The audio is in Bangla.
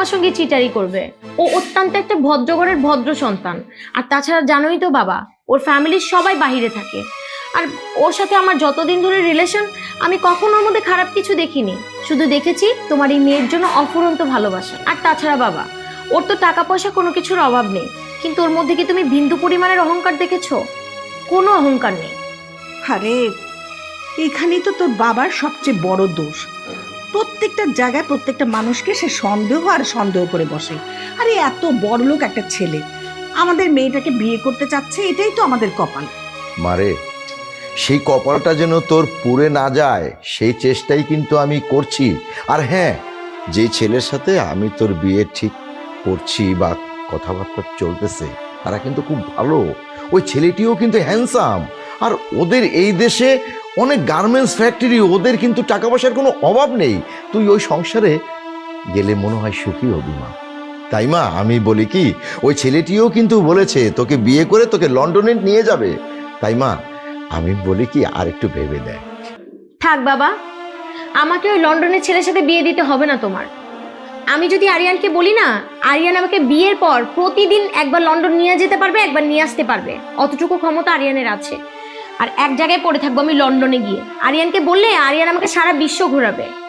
আমার সঙ্গে চিটারি করবে? ও অত্যন্ত একটা ভদ্রঘরের ভদ্র সন্তান। আর তাছাড়া জানোই তো বাবা, ওর ফ্যামিলির সবাই বাইরে থাকে। আর ওর সাথে আমার যতদিন ধরে রিলেশন, আমি কখনো ওর মধ্যে খারাপ কিছু দেখিনি। শুধু দেখেছি তোমার এই মেয়ের জন্য অফুরন্ত ভালোবাসা। আর তাছাড়া বাবা, ওর তো টাকা পয়সা কোনো কিছুর অভাব নেই, কিন্তু ওর মধ্যে কি তুমি বিন্দু পরিমাণের অহংকার দেখেছো? কোনো অহংকার নেই। আরে এখানেই তো তোর বাবার সবচেয়ে বড় দোষ। প্রত্যেকটা জায়গায় প্রত্যেকটা মানুষকে সে সন্দেহ আর সন্দেহ করে বসে। আরে এত বড়লোক একটা ছেলে আমাদের মেয়েটাকে বিয়ে করতে চাচ্ছে, এটাই তো আমাদের কপাল। মারে, সেই কপালটা যেন তোর পুড়ে না যায় সেই চেষ্টাই কিন্তু আমি করছি। আর হ্যাঁ, যে ছেলের সাথে আমি তোর বিয়ে ঠিক করছি বা কথাবার্তা চলতেছে, তারা কিন্তু খুব ভালো। ওই ছেলেটিও কিন্তু হ্যান্ডসাম। আর ওদের এই দেশে অনেক গার্মেন্টস ফ্যাক্টরি, ওদের কিন্তু টাকা পয়সার কোনো অভাব নেই। তুই ওই সংসারে গেলে মনে হয় সুখী হবি মা। তাই মা, আমি বলি কি, ওই ছেলেটিও কিন্তু বলেছে তোকে বিয়ে করে তোকে লন্ডনে নিয়ে যাবে। তাই মা, আমি বলি কি, আর একটু ভেবে দেখ। থাক বাবা, আমাকে ওই লন্ডনের ছেলের সাথে বিয়ে দিতে হবে না তোমার। আমি যদি আরিয়ানকে বলি না, আরিয়ান আমাকে বিয়ের পর প্রতিদিন একবার লন্ডন নিয়ে যেতে পারবে, একবার নিয়ে আসতে পারবে, অতটুকু ক্ষমতা আরিয়ানের আছে। আর এক জায়গায় পড়ে থাকবো আমি লন্ডনে গিয়ে। আরিয়ানকে বললে আরিয়ান আমাকে সারা বিশ্ব ঘোরাবে।